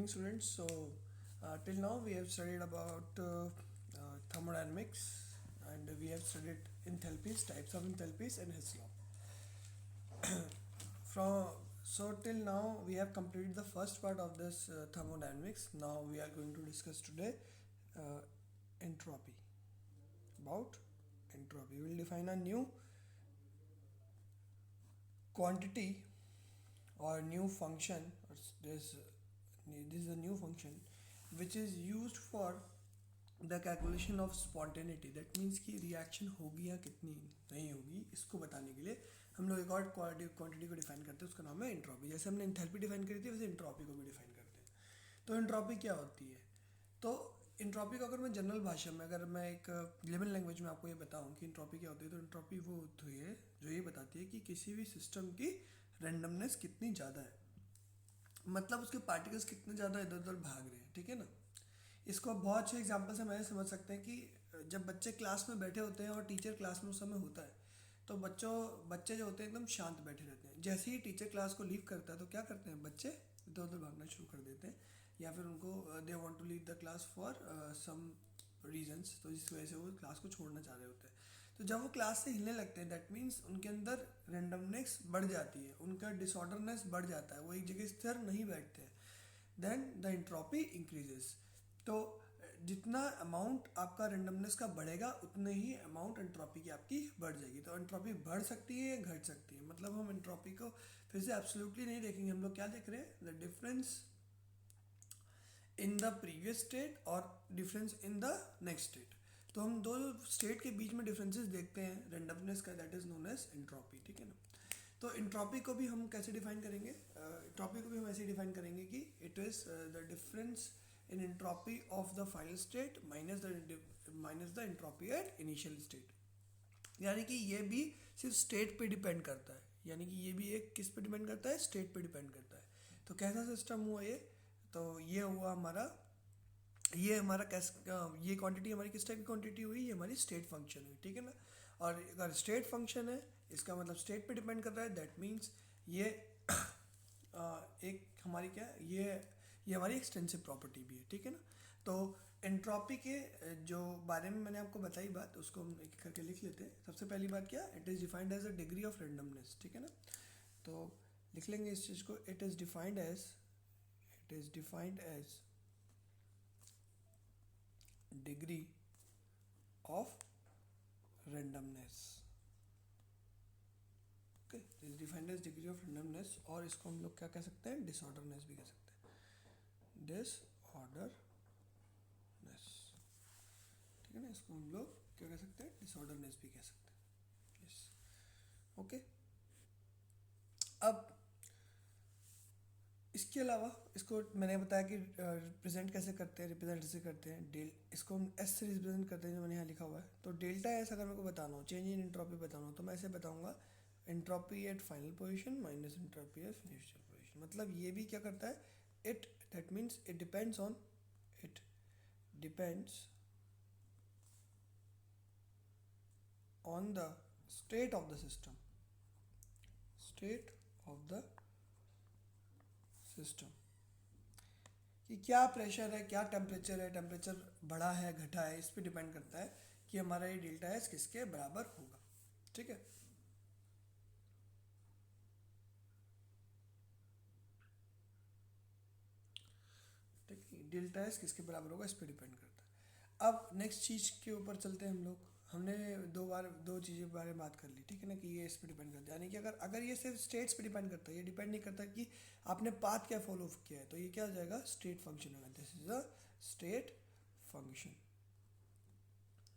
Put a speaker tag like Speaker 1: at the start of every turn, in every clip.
Speaker 1: evening, students. Till now we have studied about thermodynamics, and we have studied enthalpies, types of enthalpies, and Hess law. Till now we have completed the first part of this thermodynamics. Now we are going to discuss today uh, entropy. About entropy, we will define a new quantity or new function. This is a new function which is used for the calculation of spontaneity. That means कि reaction होगी या कितनी नहीं होगी, इसको बताने के लिए हम लोग एक और क्वांटिटी को डिफाइन करते हैं. उसका नाम है एंट्रोपी. जैसे हमने एंथैल्पी डिफाइन करी थी वैसे एंट्रोपी को भी डिफाइन करते हैं. तो एंट्रोपी क्या होती है? तो एंट्रोपी को अगर मैं जनरल भाषा में, अगर मैं एक लेमन लैंग्वेज में आपको ये बताऊं कि एंट्रोपी क्या होती है, तो एंट्रोपी वो होती है जो ये बताती है कि किसी भी सिस्टम की रैंडमनेस कितनी ज़्यादा है. मतलब उसके पार्टिकल्स कितने ज़्यादा इधर उधर भाग रहे हैं. ठीक है ना. इसको बहुत अच्छे एग्जाम्पल से हमें समझ सकते हैं कि जब बच्चे क्लास में बैठे होते हैं और टीचर क्लास में उस समय होता है, तो बच्चे जो होते हैं एकदम शांत बैठे रहते हैं. जैसे ही टीचर क्लास को लीव करता है तो क्या करते हैं, बच्चे इधर उधर भागना शुरू कर देते हैं, या फिर उनको they want to leave the class for some reasons. तो इस वजह से वो क्लास को छोड़ना चाह रहे होते हैं. तो जब वो क्लास से हिलने लगते हैं, दैट मीन्स उनके अंदर रेंडमनेस बढ़ जाती है, उनका डिसऑर्डरनेस बढ़ जाता है, वो एक जगह स्थिर नहीं बैठते हैं. Then the entropy increases. तो जितना अमाउंट आपका रेंडमनेस का बढ़ेगा उतने ही अमाउंट एंट्रोपी की आपकी बढ़ जाएगी. तो एंट्रोपी बढ़ सकती है या घट सकती है. मतलब हम एंट्रोपी को फिर से एब्सोल्युटली नहीं देखेंगे. हम लोग क्या देख रहे हैं, the difference in the previous state और difference in the next state. तो हम दो स्टेट के बीच में डिफरेंसेस देखते हैं रेंडमनेस का, that is known as entropy. ठीक है ना. तो एंट्रोपी को भी हम कैसे डिफाइन करेंगे, एंट्रोपी को भी हम ऐसे डिफाइन करेंगे कि it is the difference in entropy of the final state minus the entropy at initial state. यानी कि ये भी सिर्फ स्टेट पे डिपेंड करता है. यानी कि ये भी एक किस पे डिपेंड करता है, स्टेट पे डिपेंड करता है. तो कैसा सिस्टम हुआ ये, तो ये हुआ हमारा, ये हमारा ये क्वांटिटी हमारी किस टाइप की क्वांटिटी हुई, ये हमारी स्टेट फंक्शन हुई. ठीक है ना. और अगर स्टेट फंक्शन है, इसका मतलब स्टेट पे डिपेंड कर रहा है. दैट मीन्स ये एक हमारी क्या है, ये हमारी एक्सटेंसिव प्रॉपर्टी भी है. ठीक है ना. तो एंट्रोपी के जो बारे में मैंने आपको बताई बात, उसको हम एक करके लिख लेते हैं. सबसे पहली बात क्या, it is defined as a degree of randomness. ठीक है ना. तो लिख लेंगे इस चीज़ को. It is defined as degree of randomness. Okay, is defined as degree of randomness. और इसको हम लोग क्या कह सकते हैं, डिसऑर्डरनेस भी कह सकते हैं. डिसऑर्डरनेस. ठीक है ना. इसको हम लोग क्या कह सकते हैं, डिसऑर्डरनेस भी कह सकते हैं. यस. ओके. अब इसके अलावा इसको मैंने बताया कि रिप्रेजेंट कैसे करते हैं, रिप्रेजेंट कैसे करते हैं. डेल इसको हम एस से रिप्रेजेंट करते हैं, जो मैंने यहाँ लिखा हुआ है. तो डेल्टा एस अगर मेरे को बताना हो, चेंज इन एंट्रोपी बताना हो, तो मैं ऐसे बताऊंगा, entropy at final position minus entropy at initial position. मतलब ये भी क्या करता है, it that means it depends on the state of the system. State of the system कि क्या प्रेशर है, क्या टेम्परेचर है, टेम्परेचर बढ़ा है घटा है, इस पे डिपेंड करता है कि हमारा ये डेल्टा एस किसके बराबर होगा. ठीक है. ठीक है. डेल्टा एस किसके बराबर होगा, इस पे डिपेंड करता है. अब नेक्स्ट चीज़ के ऊपर चलते हैं हम लोग. हमने दो चीज़ों के बारे में बात कर ली. ठीक है ना, कि ये इस पे डिपेंड करता है. यानी कि अगर ये सिर्फ स्टेट्स पे डिपेंड करता है, ये डिपेंड नहीं करता कि आपने पाथ क्या फॉलो किया है, तो ये क्या हो जाएगा, स्टेट फंक्शन होगा. This is a state function.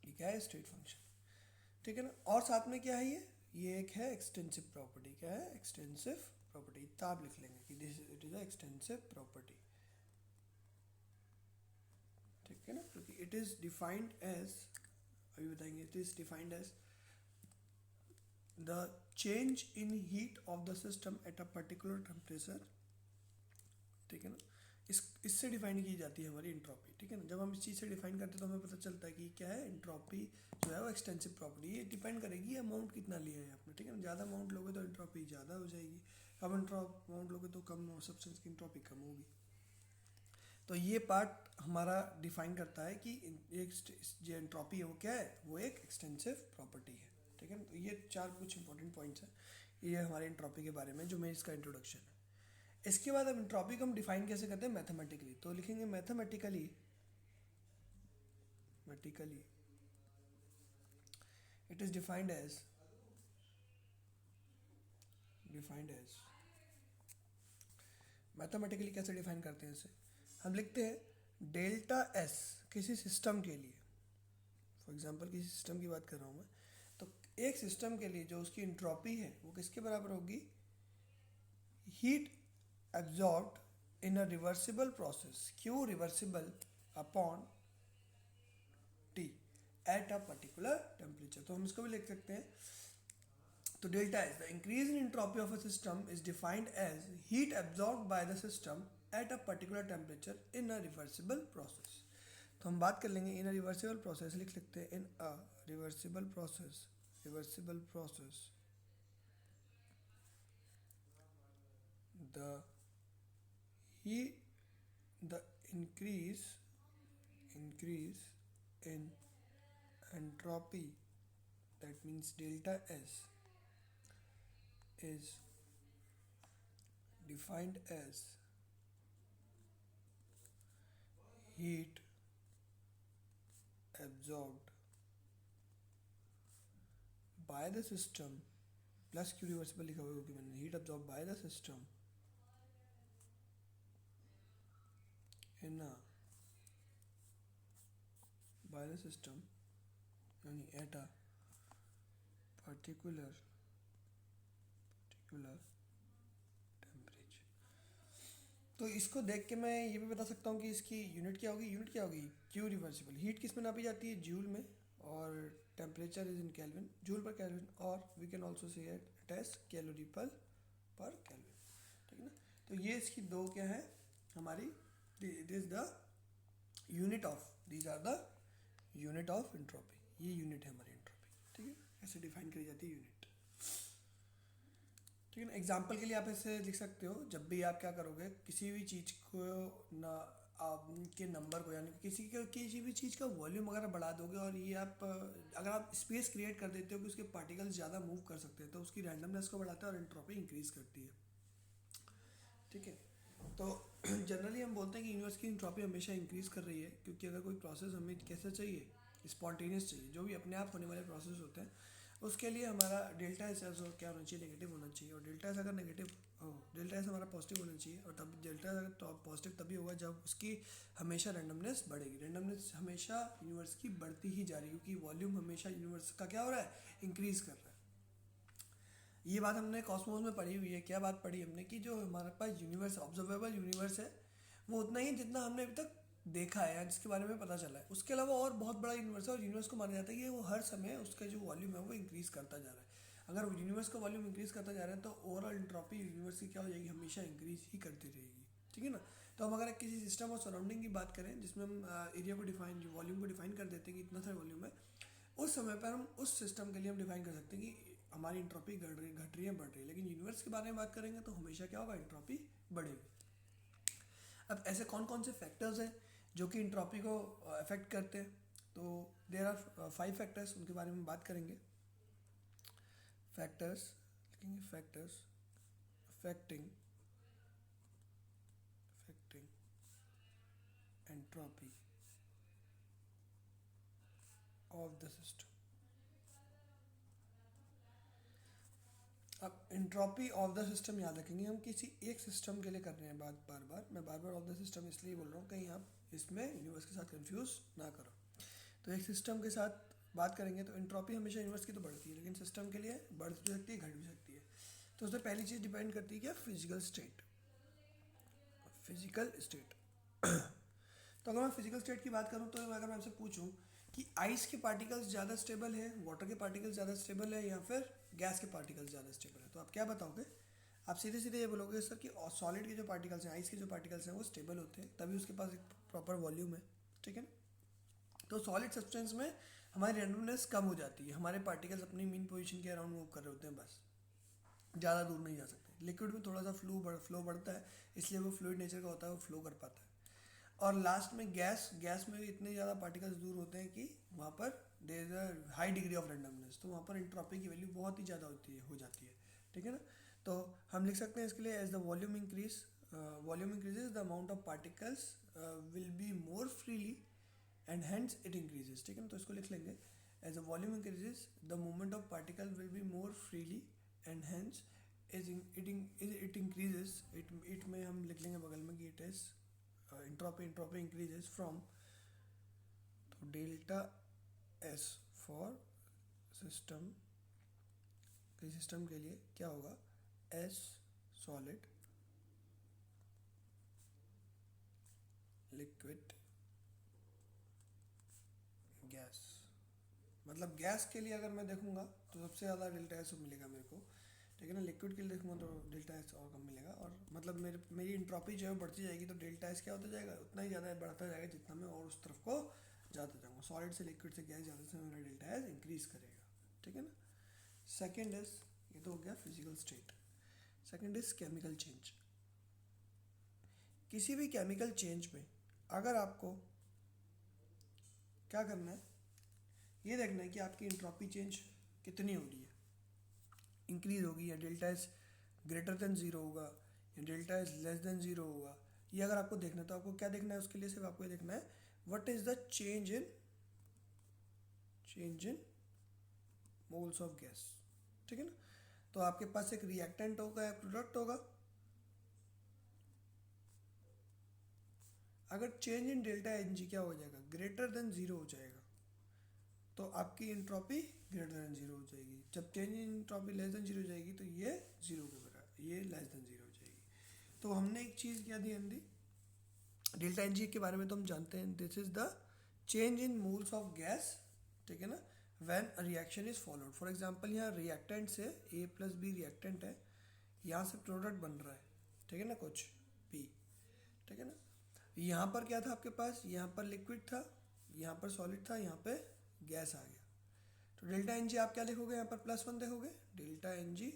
Speaker 1: ये क्या है, स्टेट फंक्शन. ठीक है ना. और साथ में क्या है, ये एक है एक्सटेंसिव प्रॉपर्टी. क्या है, एक्सटेंसिव प्रॉपर्टी. तो आप लिख लेंगे कि this it is a extensive property. ठीक है ना. क्योंकि इट इज डिफाइंड एज, अभी बताएंगे, it is defined as the change in heat of the system at a particular temperature. ठीक है ना. इससे डिफाइन की जाती है हमारी एंट्रोपी. ठीक है ना. जब हम इस चीज़ से डिफाइन करते हैं तो हमें पता चलता है कि क्या है, एंट्रोपी जो है वो एक्सटेंसिव प्रॉपर्टी. ये डिपेंड करेगी अमाउंट कितना लिया है आपने. ठीक है ना. ज़्यादा अमाउंट लोगे तो एंट्रोपी ज़्यादा हो जाएगी, कम अमाउंट लोगे तो कम सब्सटेंस की एंट्रोपी कम होगी. तो ये पार्ट हमारा डिफाइन करता है कि एक जो एंट्रोपी है वो क्या है, वो एक एक्सटेंसिव प्रॉपर्टी है। ठीक है, तो ये चार कुछ इंपॉर्टेंट पॉइंट्स हैं ये हमारे एंट्रोपी के बारे में, जो मेरी इसका इंट्रोडक्शन है। इसके बाद अब एंट्रोपी को हम डिफाइन कैसे करते हैं मैथमेटिकली, तो लिखेंगे mathematically it is defined as mathematically कैसे डिफाइन करते हैं इसे, हम लिखते हैं डेल्टा एस किसी सिस्टम के लिए, फॉर एग्जांपल किसी सिस्टम की बात कर रहा हूँ मैं, तो एक सिस्टम के लिए जो उसकी इंट्रोपी है वो किसके बराबर होगी, heat absorbed in a reversible process, Q reversible upon T at a particular temperature. तो हम इसको भी लिख सकते हैं, तो delta S the increase in entropy of a system is defined as heat absorbed by the system at a particular temperature in a reversible process. तो हम बात कर लेंगे इन अ रिवर्सिबल प्रोसेस, लिख सकते हैं in a reversible process the heat the increase in entropy, that means delta S, is defined as heat absorbed by the system plus Q reversible लिखा हुआ है क्योंकि मैंने heat absorbed by the system in a यानी at a particular temperature. तो इसको देख के मैं ये भी बता सकता हूँ कि इसकी यूनिट क्या होगी क्यू रिवर्सिबल। हीट किस में नापी जाती है, जूल में, और temperature is in kelvin, joule पर केल्विन, और we can also say it as calorie पर केल्विन। ठीक है ना, तो ये इसकी दो क्या है हमारी, this the unit of, these are the unit of entropy, ये यूनिट है हमारी एंट्रोपी। ठीक है, ऐसे डिफाइन करी जाती है यूनिट। ठीक है ना, एग्जाम्पल के लिए आप ऐसे लिख सकते हो, जब भी आप क्या करोगे किसी भी चीज़ को ना, आपके नंबर को यानी किसी भी चीज़ का वॉल्यूम अगर बढ़ा दोगे और ये आप अगर आप स्पेस क्रिएट कर देते हो कि उसके पार्टिकल्स ज़्यादा मूव कर सकते हैं, तो उसकी रैंडमनेस को बढ़ाता है और एंट्रोपी इंक्रीज करती है। ठीक है, तो जनरली हम बोलते हैं कि यूनिवर्स की एंट्रोपी हमेशा इंक्रीज कर रही है, क्योंकि अगर कोई प्रोसेस हमें कैसे चाहिए, स्पॉन्टेनियस चाहिए, जो भी अपने आप होने वाले प्रोसेस होते हैं, उसके लिए हमारा डेल्टा एस क्या होना चाहिए, नेगेटिव होना चाहिए। और डेल्टा एस अगर नेगेटिव हो, डेल्टा एस हमारा पॉजिटिव होना चाहिए, और तब डेल्टा एस पॉजिटिव तभी होगा जब उसकी हमेशा रैंडमनेस बढ़ेगी। रैंडमनेस हमेशा यूनिवर्स की बढ़ती ही जा रही है, क्योंकि वॉल्यूम हमेशा यूनिवर्स का क्या हो रहा है, इंक्रीज कर रहा है। ये बात हमने कॉस्मोस में पढ़ी हुई है। क्या बात पढ़ी हमने, कि जो हमारे पास यूनिवर्स, ऑब्जर्वेबल यूनिवर्स है, वो उतना ही जितना हमने अभी तक देखा है या जिसके बारे में पता चला है। उसके अलावा और बहुत बड़ा यूनिवर्स है, और यूनिवर्स को माना जाता है कि वो हर समय उसका जो वॉल्यूम है वो इंक्रीज करता जा रहा है। अगर यूनिवर्स का वॉल्यूम इंक्रीज करता जा रहा है, तो ओवरऑल एंट्रोपी यूनिवर्स की क्या हो जाएगी, हमेशा इंक्रीज ही करती रहेगी। ठीक है ना, तो हम अगर किसी सिस्टम और सराउंडिंग की बात करें, जिसमें हम एरिया को डिफाइन, वॉल्यूम को डिफाइन कर देते हैं कि इतना सा वॉल्यूम है, उस समय पर हम उस सिस्टम के लिए हम डिफाइन कर सकते हैं कि हमारी इंट्रोपी घट रही है, बढ़ रही है। लेकिन यूनिवर्स के बारे में बात करेंगे तो हमेशा क्या होगा, इंट्रोपी बढ़ेगी। अब ऐसे कौन कौन से फैक्टर्स हैं जो कि इंट्रोपी को अफेक्ट करते हैं, तो देयर आर 5 फैक्टर्स, उनके बारे में बात करेंगे। फैक्टर्स लिखेंगे, factors affecting entropy of the system. अब एंट्रोपी ऑफ द सिस्टम याद रखेंगे, हम किसी एक सिस्टम के लिए कर रहे हैं बात, मैं बार बार ऑफ द सिस्टम इसलिए बोल रहा हूँ, कहीं आप इसमें यूनिवर्स के साथ कंफ्यूज ना करो। तो एक सिस्टम के साथ बात करेंगे तो एंट्रोपी हमेशा यूनिवर्स की तो बढ़ती है, लेकिन सिस्टम के लिए बढ़ भी सकती है, घट भी सकती है। तो उसमें पहली चीज़ डिपेंड करती है क्या, फिजिकल स्टेट। तो अगर मैं फिजिकल स्टेट की बात करूँ, तो अगर मैं आपसे पूछूं कि आइस के पार्टिकल्स ज़्यादा स्टेबल है, वाटर के पार्टिकल्स ज़्यादा स्टेबल है, या फिर गैस के पार्टिकल्स ज़्यादा स्टेबल है, तो आप क्या बताओगे? आप सीधे सीधे ये बोलोगे सर कि सॉलिड के जो पार्टिकल्स हैं, आइस के जो पार्टिकल्स हैं, वो स्टेबल होते हैं, तभी उसके पास एक प्रॉपर वॉल्यूम है। ठीक है ना, तो सॉलिड सब्सटेंस में हमारी रैंडमनेस कम हो जाती है, हमारे पार्टिकल्स अपनी मीन पोजीशन के अराउंड मूव कर रहे होते हैं, बस ज़्यादा दूर नहीं जा सकते। लिक्विड में थोड़ा सा फ्लो बढ़ता है, इसलिए वो फ्लूइड नेचर का होता है, वो फ्लो कर पाता है। और लास्ट में गैस, गैस में भी इतने ज़्यादा पार्टिकल्स दूर होते हैं कि वहाँ पर there is a high degree of randomness, तो वहाँ पर एंट्रोपी की वैल्यू बहुत ही ज़्यादा हो जाती है, ठीक है ना। तो हम लिख सकते हैं इसके लिए as the volume increases the amount of particles will be more freely and hence it increases, ठीक है ना। तो इसको लिख लेंगे as the volume increases the movement of particle will be more freely and hence it increases, it में हम लिख लेंगे बगल में कि it is entropy increases from, तो डेल्टा एस फॉर सिस्टम, किसी सिस्टम के लिए क्या होगा, एस सॉलिड, लिक्विड, गैस। मतलब गैस के लिए अगर मैं देखूंगा तो सबसे ज़्यादा डेल्टा एस मिलेगा मेरे को, ठीक है ना। लिक्विड के लिए देखूंगा तो डेल्टा एस और कम मिलेगा, और मतलब मेरी इंट्रॉपी जो है बढ़ती जाएगी, तो डेल्टा एस क्या होता जाएगा, उतना ही ज़्यादा बढ़ता जाएगा जितना मैं और उस तरफ को जाता जाऊँगा। सॉलिड से लिक्विड से गैस जाते समय मेरा डेल्टा एस इंक्रीज करेगा, ठीक है ना। सेकेंड इज, ये तो हो गया physical state. Second is chemical change. किसी भी केमिकल चेंज में अगर आपको क्या करना है, ये देखना है कि आपकी इंट्रॉपी चेंज कितनी हो रही है, इंक्रीज होगी या delta S greater than zero होगा या delta S less than zero होगा। ये अगर आपको देखना है तो आपको क्या देखना है, उसके लिए सिर्फ आपको ये देखना है what is the change in moles of gas, ठीक है ना। तो आपके पास एक रिएक्टेंट होगा या प्रोडक्ट होगा, अगर change in delta N G क्या हो जाएगा, ग्रेटर देन जीरो हो जाएगा, तो आपकी इंट्रॉपी ग्रेटर देन जीरो हो जाएगी। जब change in entropy less than zero हो जाएगी तो ये जीरो के बराबर, ये लेस देन जीरो हो जाएगी। तो हमने एक चीज़ क्या दी अंदी, डेल्टा एन जी के बारे में तो हम जानते हैं, this is the change in moles of gas, ठीक है ना, when a reaction is followed. For example यहाँ रिएक्टेंट से ए प्लस बी रिएक्टेंट है, यहाँ से प्रोडक्ट बन रहा है, ठीक है ना, कुछ पी, ठीक है ना। यहाँ पर क्या था आपके पास, यहाँ पर लिक्विड था, यहाँ पर सॉलिड था, यहाँ पे गैस आ गया। तो डेल्टा एन जी आप क्या लिखोगे, यहाँ पर +1 देखोगे, डेल्टा एन जी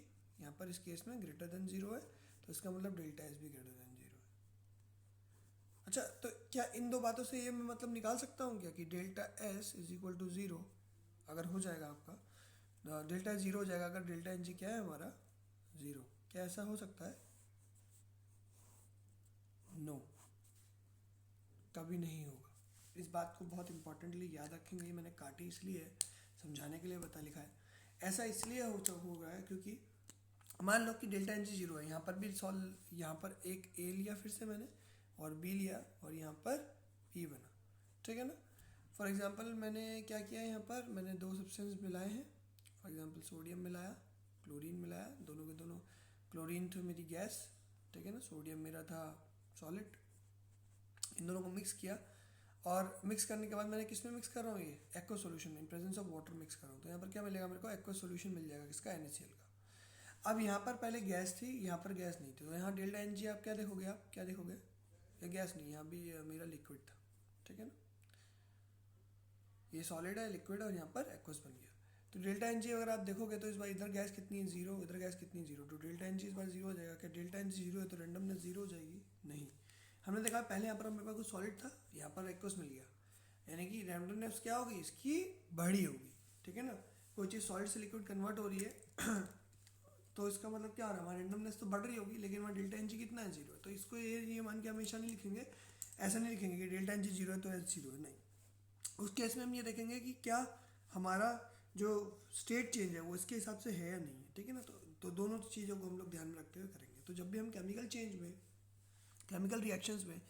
Speaker 1: यहाँ पर इस केस में ग्रेटर देन जीरो है, तो इसका मतलब डेल्टा एस भी ग्रेटर देन जीरो है। अच्छा, तो क्या इन दो बातों से ये मैं मतलब निकाल सकता हूँ क्या कि delta S is equal to zero अगर हो जाएगा आपका, डेल्टा एस जीरो हो जाएगा अगर डेल्टा एन जी क्या है हमारा ज़ीरो, क्या ऐसा हो सकता है? नो, कभी नहीं होगा। इस बात को बहुत इंपॉर्टेंटली याद रखेंगे, ये मैंने काटी इसलिए है, समझाने के लिए बता लिखा है। ऐसा इसलिए हो रहा है क्योंकि मान लो कि डेल्टा एन जी जीरो है, यहाँ पर भी यहाँ पर एक ए लिया फिर से मैंने और बी लिया और यहाँ पर पी बना, ठीक है ना। फॉर एग्जांपल मैंने क्या किया है, यहाँ पर मैंने दो सब्सटेंस मिलाए हैं, फॉर एग्जांपल सोडियम मिलाया, क्लोरीन मिलाया, दोनों के दोनों, क्लोरीन थी मेरी गैस, ठीक है ना, सोडियम मेरा था सॉलिड, इन दोनों को मिक्स किया, और मिक्स करने के बाद मैंने किस में मिक्स कर रहा हूँ, ये एक्वा सोल्यूशन में, in presence of water mix कर रहा हूँ, तो यहाँ पर क्या मिलेगा मेरे को, एक्वा सोल्यूशन मिल जाएगा, किसका, NaCl का। अब यहाँ पर पहले गैस थी, यहाँ पर गैस नहीं थी, तो यहाँ डेल्टा एन जी आप क्या देखोगे, ये गैस नहीं, यहाँ भी मेरा लिक्विड था, ठीक है ना, ये सॉलिड है, लिक्विड है, और यहाँ पर एक्वस बन गया। तो डेल्टा एन जी अगर आप देखोगे तो इस बार इधर गैस कितनी है, जीरो, इधर गैस कितनी है, जीरो, तो डेल्टा एन जी इस बार जीरो हो जाएगा। क्या डेल्टा एन जी जीरो है तो रेंडमनेस जीरो हो जाएगी? नहीं। हमने देखा पहले यहाँ पर मेरे पास कुछ सॉलिड था, यहाँ पर एक्वस मिल गया, यानी कि रेंडमनेस क्या होगी, इसकी बड़ी होगी, ठीक है ना। कोई चीज़ सॉलिड से लिक्विड कन्वर्ट हो रही है तो इसका मतलब क्या हो रहा है, हमारी रेंडमनेस तो बढ़ रही होगी, लेकिन वहाँ डेल्टा एन जी कितना है, जीरो है। तो इसको ये मान के हमेशा नहीं लिखेंगे, ऐसा नहीं लिखेंगे कि डेल्टा एन जी जीरो है तो एस जीरो है, नहीं। उस केस में हम ये देखेंगे कि क्या हमारा जो स्टेट चेंज है वो इसके हिसाब से है या नहीं है, ठीक है ना। तो दोनों चीज़ों को हम लोग ध्यान में रखते हुए करेंगे। तो जब भी हम केमिकल चेंज में, केमिकल रिएक्शंस में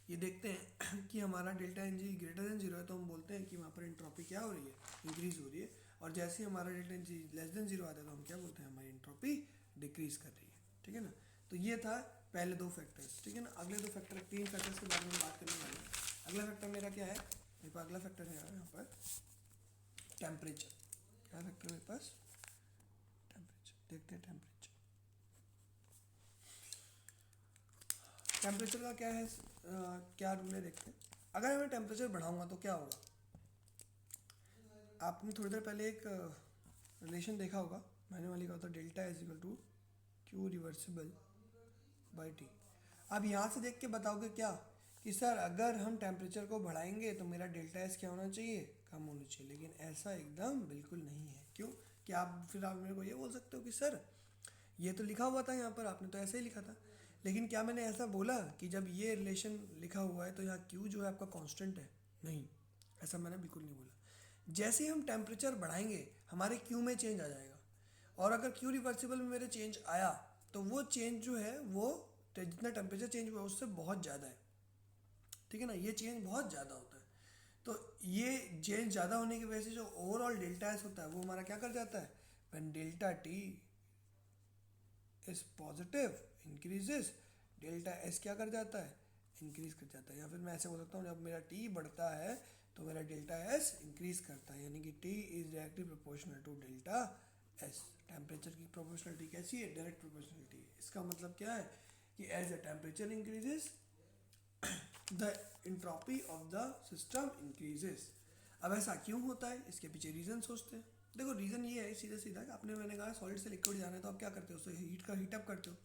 Speaker 1: ये देखते हैं कि हमारा delta N G greater than zero है, तो हम बोलते हैं कि वहाँ पर इंट्रॉपी क्या हो रही है, इंक्रीज हो रही है। और जैसे ही हमारा delta N G less than zero आता है तो हम क्या बोलते हैं, हमारी इंट्रॉपी डिक्रीज कर रही है, ठीक है ना। तो ये था पहले दो फैक्टर्स, ठीक है ना। अगले दो फैक्टर, तीन फैक्टर्स के बारे में बात करने वाले हैं। अगला फैक्टर मेरा क्या है, मेरे पास अगला फैक्टर है यहाँ पर टेम्परेचर। क्या फैक्टर मेरे पास, टेम्परेचर। देखते हैं टेम्परेचर, टेम्परेचर का क्या है, क्या रूल है देखते हैं। अगर मैं टेम्परेचर बढ़ाऊंगा तो क्या होगा, आपने थोड़ी देर पहले एक रिलेशन देखा होगा, मैंने वाली कहा था delta is equal to Q reversible by T. अब यहाँ से देख के बताओगे क्या कि सर अगर हम टेम्परेचर को बढ़ाएंगे तो मेरा डेल्टा एस क्या होना चाहिए, कम होना चाहिए, लेकिन ऐसा एकदम बिल्कुल नहीं है। क्यों? कि आप मेरे को ये बोल सकते हो कि सर ये तो लिखा हुआ था यहाँ पर, आपने तो ऐसे ही लिखा था, लेकिन क्या मैंने ऐसा बोला कि जब ये रिलेशन लिखा हुआ है तो यहाँ क्यू जो है आपका कांस्टेंट है? नहीं, ऐसा मैंने बिल्कुल नहीं बोला। जैसे ही हम टेम्परेचर बढ़ाएंगे हमारे क्यू में चेंज आ जाएगा, और अगर क्यू रिवर्सिबल में मेरे चेंज आया तो वो चेंज जो है वो जितना टेम्परेचर चेंज हुआ उससे बहुत ज़्यादा है, ठीक है ना, ये चेंज बहुत ज़्यादा होता है। तो ये चेंज ज़्यादा होने की वजह से जो ओवरऑल डेल्टा एस होता है वो हमारा क्या कर जाता है, when delta T is positive increases, delta S क्या कर जाता है, इंक्रीज कर जाता है। या फिर मैं ऐसे बोल सकता हूँ जब मेरा टी बढ़ता है तो मेरा डेल्टा एस इंक्रीज करता है, यानी कि T is directly proportional to delta S. Temperature की प्रोपोर्शनलिटी कैसी है, डायरेक्ट प्रोपोर्शनलिटी है। इसका मतलब क्या है कि as the temperature increases the entropy of the system increases. अब ऐसा क्यों होता है, इसके पीछे रीज़न सोचते हैं। देखो रीज़न ये है सीधा सीधा कि आपने, मैंने कहा सॉलिड से लिक्विड जाना है तो आप क्या करते हो, उससे हीटअप करते हो।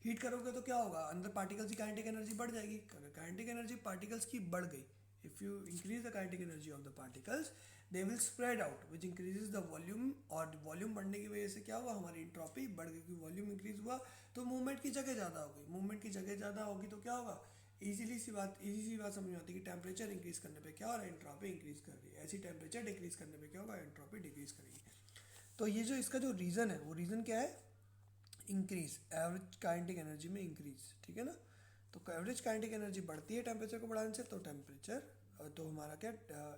Speaker 1: हीट करोगे तो क्या होगा, अंदर पार्टिकल्स की काइनेटिक एनर्जी बढ़ जाएगी। काइनेटिक एनर्जी पार्टिकल्स की बढ़ गई, if you increase the kinetic energy of the particles they will spread out which increases the volume, और वॉल्यूम बढ़ने की वजह से क्या हुआ, हमारी इंट्रॉपी बढ़ गई, क्योंकि वॉल्यूम इंक्रीज हुआ तो मूवमेंट की जगह ज़्यादा होगी। मूवमेंट की जगह ज़्यादा होगी तो क्या होगा, इजी सी बात समझ में आती है कि टेम्परेचर इंक्रीज करने पे क्या हो रहा है, एंट्रोपी इंक्रीज कर रही है। ऐसी टेम्परेचर डिक्रीज करने पे क्या होगा, एंट्रोपी डिक्रीज करेगी। तो ये जो इसका जो रीज़न है वो रीज़न क्या है, इंक्रीज एवरेज काइनेटिक एनर्जी में इंक्रीज, ठीक है ना। तो एवरेज काइनेटिक एनर्जी बढ़ती है टेम्परेचर को बढ़ाने से, तो टेम्परेचर तो हमारा क्या,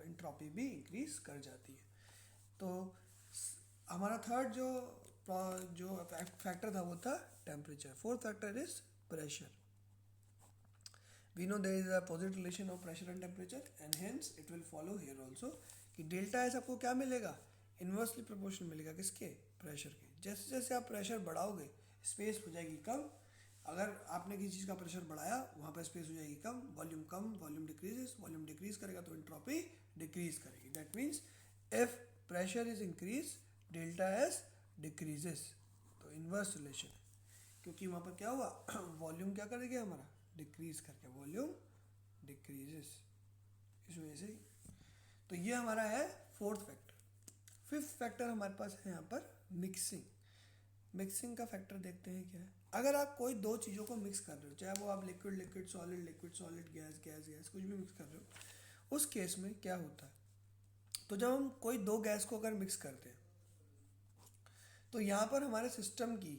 Speaker 1: एंट्रोपी भी इंक्रीज कर जाती है। तो हमारा थर्ड जो फैक्टर था वो था temperature. Fourth factor is pressure. We know there is a positive relation of pressure and temperature, and hence it will follow here also कि डेल्टा एस आपको क्या मिलेगा, इन्वर्सली प्रोपोर्शनल मिलेगा, किसके, प्रेशर के। जैसे जैसे आप प्रेशर बढ़ाओगे स्पेस हो जाएगी कम। अगर आपने किसी चीज़ का प्रेशर बढ़ाया वहाँ पर स्पेस हो जाएगी कम, वॉल्यूम डिक्रीज करेगा तो एंट्रोपी डिक्रीज करेगी। That means if pressure is increase delta S decreases, तो इन्वर्स रिलेशन है, क्योंकि वहाँ पर क्या हुआ वॉल्यूम क्या करेगा हमारा, डिक्रीज करके वॉल्यूम डिक्रीजेस, इस वजह से। तो ये हमारा है फोर्थ फैक्टर। फिफ्थ फैक्टर हमारे पास है यहाँ पर मिक्सिंग। मिक्सिंग का फैक्टर देखते हैं क्या है। अगर आप कोई दो चीज़ों को मिक्स कर रहे हो, चाहे वो आप लिक्विड सॉलिड गैस कुछ भी मिक्स कर रहे हो, उस केस में क्या होता है, तो जब हम कोई दो गैस को अगर मिक्स करते हैं तो यहाँ पर हमारे सिस्टम की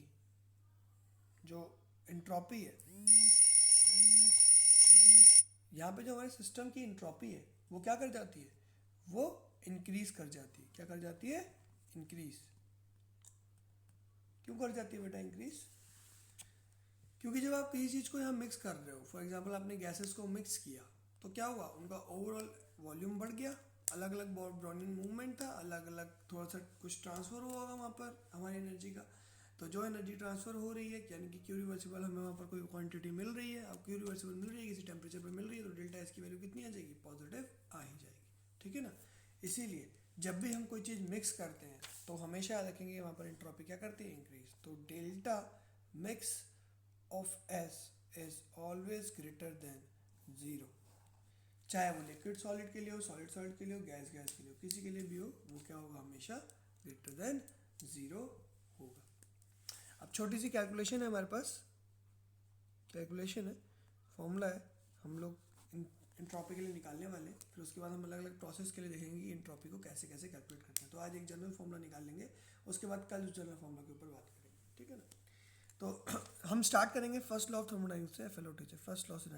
Speaker 1: जो एंट्रोपी है, यहाँ पे जो हमारे सिस्टम की इंट्रॉपी है वो क्या कर जाती है, वो इंक्रीज कर जाती है। क्या कर जाती है, इंक्रीज। क्यों कर जाती है बेटा इंक्रीज, क्योंकि जब आप किसी चीज़ को यहाँ मिक्स कर रहे हो, फॉर एग्जांपल आपने गैसेस को मिक्स किया तो क्या हुआ, उनका ओवरऑल वॉल्यूम बढ़ गया, अलग अलग ब्राउनिंग मूवमेंट था, अलग अलग थोड़ा सा कुछ ट्रांसफर हुआ होगा वहाँ पर हमारी एनर्जी का। तो जो एनर्जी ट्रांसफर हो रही है यानी कि क्यू रिवर्सिबल, हमें वहाँ पर कोई क्वांटिटी मिल रही है, अब क्यू रिवर्सिबल मिल रही है किसी टेम्परेचर पर मिल रही है, तो डेल्टा एस की वैल्यू कितनी आ जाएगी, पॉजिटिव आ ही जाएगी, ठीक है ना। इसीलिए जब भी हम कोई चीज़ मिक्स करते हैं तो हमेशा याद रखेंगे वहाँ पर एंट्रोपी क्या करती है, इंक्रीज। तो delta mix of S is always greater than zero, चाहे वो लिक्विड सॉलिड के लिए हो, सॉलिड के लिए हो, गैस के लिए हो, किसी के लिए भी हो, वो क्या होगा, हमेशा ग्रेटर देन जीरो होगा। अब छोटी सी कैलकुलेशन है हमारे पास, कैलकुलेशन है, फॉर्मूला है, हम लोग इंट्रॉपी के लिए निकालने वाले, फिर उसके बाद हम अलग अलग प्रोसेस के लिए देखेंगे कि इंट्रॉपी को कैसे कैसे कैलकुलेट करते हैं। तो आज एक जनरल फॉर्मूला निकाल लेंगे, उसके बाद कल उस जनरल फॉर्मूला के ऊपर बात करेंगे, ठीक है ना। तो हम स्टार्ट करेंगे फर्स्ट लॉ ऑफ थर्मोडायनेमिक्स से, एफएलओटी से फर्स्ट लॉ से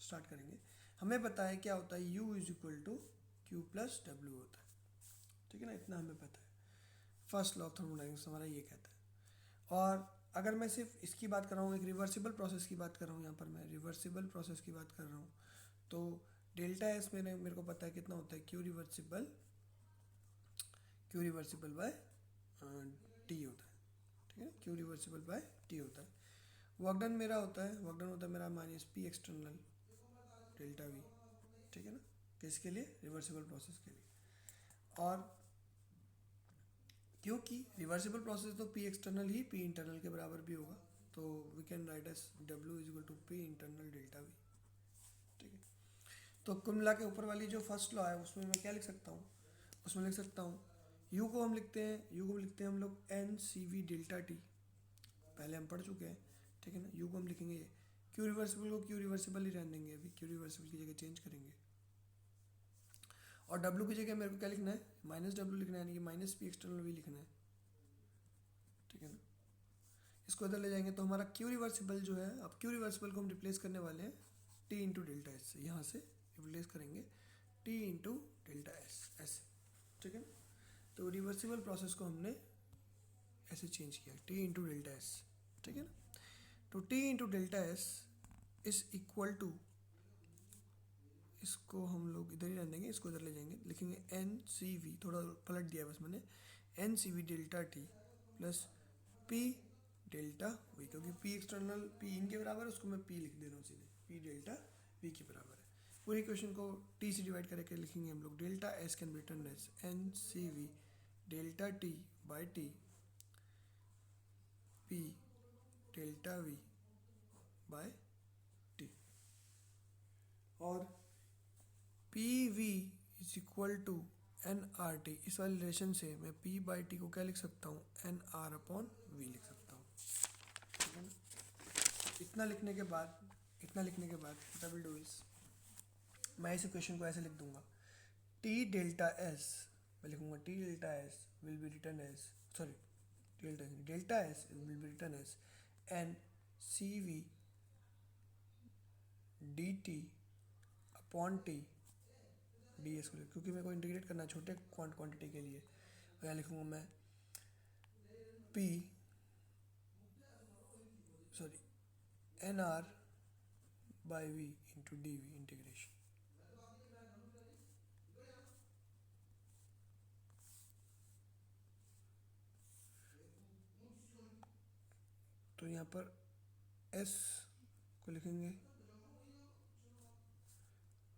Speaker 1: स्टार्ट करेंगे। हमें पता है क्या होता है, U is equal to Q plus W होता है, ठीक है ना, इतना हमें पता है। फर्स्ट लॉ ऑफ थर्मोडायनेमिक्स हमारा ये कहता है। और अगर मैं सिर्फ इसकी बात कर रहा हूँ, एक रिवर्सिबल प्रोसेस की बात कर रहा हूँ, यहाँ पर मैं रिवर्सिबल प्रोसेस की बात कर रहा हूँ, तो डेल्टा एस मेरे को पता है कितना होता है, क्यू रिवर्सिबल बाय टी होता है, ठीक है, क्यू रिवर्सिबल बाय टी होता है। वर्क डन मेरा होता है मेरा minus P external delta V, ठीक है ना, किसके लिए, रिवर्सिबल प्रोसेस के लिए। और क्योंकि रिवर्सिबल प्रोसेस तो पी एक्सटर्नल ही पी इंटरनल के बराबर भी होगा, तो we can write S W is equal to P internal delta V, ठीक है। तो कुल मिला के ऊपर वाली जो फर्स्ट लॉ है उसमें मैं क्या लिख सकता हूँ, उसमें लिख सकता हूँ यू को हम लिखते हैं, यू को लिखते हैं हम लोग N C V delta T, पहले हम पढ़ चुके हैं, ठीक है ना। यू को हम लिखेंगे ये, क्यू रिवर्सिबल को क्यू रिवर्सिबल ही रहने देंगे, अभी क्यू रिवर्सिबल की जगह चेंज करेंगे। और डब्ल्यू की जगह मेरे को क्या लिखना है, माइनस डब्ल्यू लिखना है, यानी कि माइनस पी एक्सटर्नल वी लिखना है, ठीक है ना। इसको इधर ले जाएंगे तो हमारा क्यू रिवर्सिबल जो है, अब क्यू रिवर्सिबल को हम रिप्लेस करने वाले हैं टी इंटू डेल्टा एस से, यहाँ से रिप्लेस करेंगे टी इंटू डेल्टा एस ऐसे, ठीक है ना। तो रिवर्सिबल प्रोसेस को हमने ऐसे चेंज किया, टी इंटू डेल्टा एस, ठीक है ना। तो T into delta S is equal to, इसको हम लोग इधर ही रख देंगे, इसको इधर ले जाएंगे, लिखेंगे एन सी वी, थोड़ा पलट दिया बस मैंने, N C V delta T plus P delta V, क्योंकि पी एक्सटर्नल पी इन के बराबर है, उसको मैं पी लिख दे रहा हूँ सीधे, पी डेल्टा वी के बराबर है। पूरी क्वेश्चन को टी से डिवाइड करके लिखेंगे हम लोग, delta S can be written as N C V delta T by T P delta V by T, और P V is equal to n R T, इस वाले रिलेशन से मैं पी बाई टी को क्या लिख सकता हूँ, एन आर अपॉन वी लिख सकता हूँ, ठीक है ना। इतना लिखने के बाद, इतना लिखने के बाद what I will do is, मैं इस इक्वेशन को ऐसे लिख दूंगा, टी डेल्टा एस, मैं लिखूंगा T delta S will be written as, sorry delta S will be written as N C V D T upon T D S को, क्योंकि मेरे को इंटीग्रेट करना है छोटे क्वांटिटी के लिए, और यहाँ लिखूंगा मैं P, sorry N R by V into D V integration. तो यहाँ पर एस को लिखेंगे,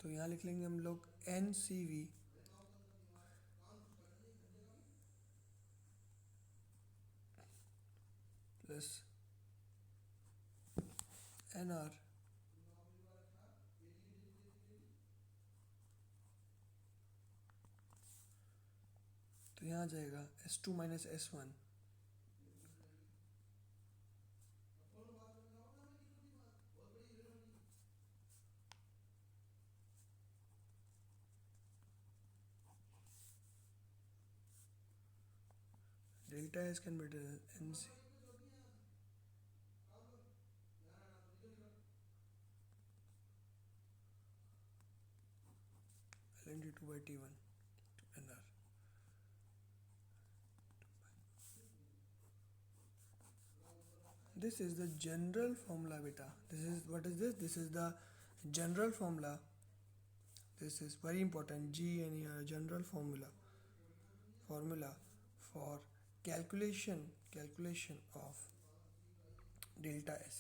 Speaker 1: तो यहाँ लिख लेंगे हम लोग N C V plus N R तो यहाँ आ जाएगा S two minus S one, delta S can be N C L N D two by T one N R. This is the general formula beta. This is, what is this? This is the general formula. This is very important. G and E are general formula for calculation of delta S.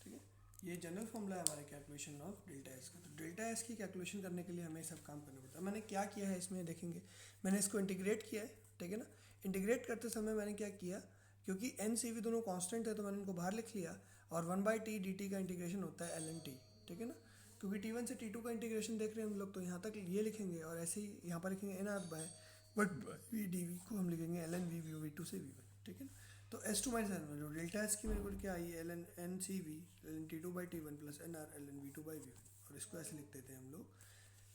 Speaker 1: ठीक है, ये general formula है हमारे calculation of delta S का। तो delta S की calculation करने के लिए हमें सब काम करना पड़ता है। मैंने क्या किया है इसमें देखेंगे, मैंने इसको इंटीग्रेट किया है, ठीक है ना। इंटीग्रेट करते समय मैंने क्या किया, क्योंकि एन सी वी दोनों कांस्टेंट है तो मैंने इनको बाहर लिख लिया, और one by T D T का इंटीग्रेशन होता है एल एन टी, ठीक है ना। क्योंकि टी वन से टी टू का इंटीग्रेशन देख रहे हैं हम लोग, तो यहाँ तक ये लिखेंगे, और ऐसे ही यहाँ पर लिखेंगे n R by but V dV को हम लिखेंगे l N V V V two से वी वन, ठीक है ना। तो S two minus n one, जो डेल्टा एस की मेरे को क्या आई, l n n C V L N T two by T one plus N R l N V two by V one, और इसको ऐसे लिख देते हैं हम लोग।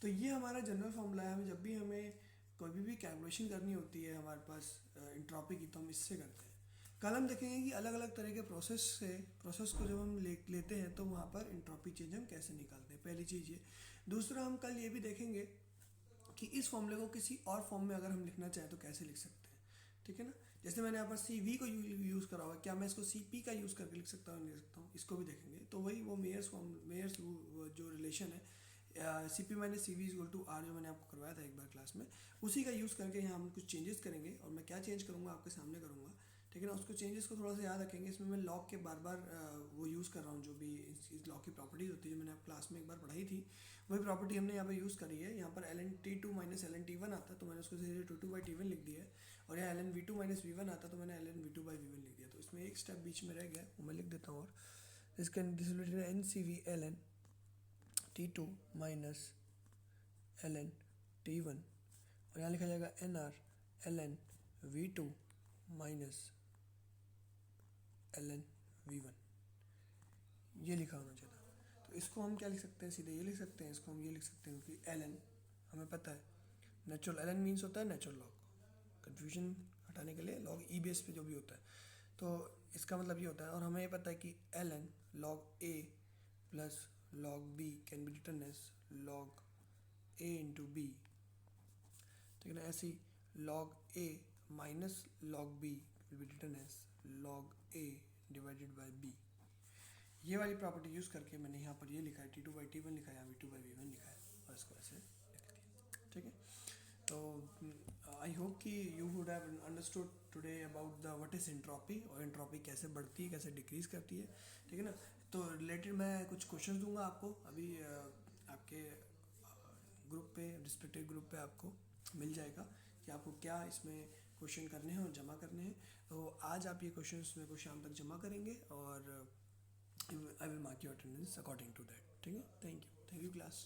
Speaker 1: तो ये हमारा जनरल फॉर्मूला है। हमें जब भी हमें कोई भी कैलकुलेशन करनी होती है हमारे पास इंट्रॉपी की, तो हम इससे करते हैं। कल हम देखेंगे कि अलग अलग तरह के प्रोसेस को जब हम लेते हैं तो वहाँ पर इंट्रॉपी चेंज हम कैसे निकालते हैं, पहली चीज़ ये। दूसरा, हम कल ये भी देखेंगे कि इस फॉर्मूले को किसी और फॉर्म में अगर हम लिखना चाहें तो कैसे लिख सकते हैं, ठीक है ना। जैसे मैंने यहाँ पर सी वी को यूज़ करा हुआ, क्या मैं इसको सी पी का यूज़ करके लिख सकता हूँ, लिख सकता हूँ, इसको भी देखेंगे। तो वही वो मेयर्स जो रिलेशन है, C P minus C V is equal to R, जो मैंने आपको करवाया था एक बार क्लास में, उसी का यूज़ करके यहाँ हम कुछ चेंजेस करेंगे, और मैं क्या चेंज करूँगा आपके सामने करूँगा, ठीक है ना। उसको चेंजेस को थोड़ा सा याद रखेंगे। इसमें मैं लॉग के बार बार वो यूज़ कर रहा हूँ, जो भी इस लॉग की प्रॉपर्टीज होती है, जो मैंने आप क्लास में एक बार पढ़ाई थी, वही प्रॉपर्टी हमने यहाँ पर यूज़ करी है। यहाँ पर L N T two minus L N T one आता है, तो मैंने उसको सीधे two two by T one लिख दिया है, और यहाँ L N V two minus V one आता है, तो मैंने L N V two by V one लिख दिया। तो इसमें एक स्टेप बीच में रह गया, वो मैं लिख देता हूँ, और इसका N C V L N T2 minus ln T1, और यहाँ लिखा जाएगा NR ln V2 minus ln V1, ये लिखा होना चाहिए था। तो इसको हम क्या लिख सकते हैं, सीधे ये लिख सकते हैं, इसको हम ये लिख सकते हैं क्योंकि ln हमें पता है, नेचुरल ln मीन्स होता है नेचुरल लॉग, कन्फ्यूजन हटाने के लिए लॉग ई बेस पे जो भी होता है, तो इसका मतलब ये होता है। और हमें ये पता है कि ln log a plus log b can be written as log a into बी, ठीक है ना। ऐसे ही log a minus log b will be written as log a divided by b। ये वाली प्रॉपर्टी यूज़ करके मैंने यहाँ पर ये लिखा है T2 बाई T1 लिखा है, यहाँ V2 बाई V1 लिखा है, और इसको ऐसे लिख दिया, ठीक है। तो आई होप कि you would have understood today about the what is entropy, और एंट्रोपी कैसे बढ़ती है, कैसे डिक्रीज करती है, ठीक है ना। तो रिलेटेड मैं कुछ क्वेश्चन दूंगा आपको अभी, आपके ग्रुप पे, रिस्पेक्टिव ग्रुप पे आपको मिल जाएगा कि आपको क्या इसमें क्वेश्चन करने हैं और जमा करने हैं। तो आज आप ये क्वेश्चन मेरे को शाम तक जमा करेंगे, और I will mark your attendance according to that, ठीक है। Thank you class.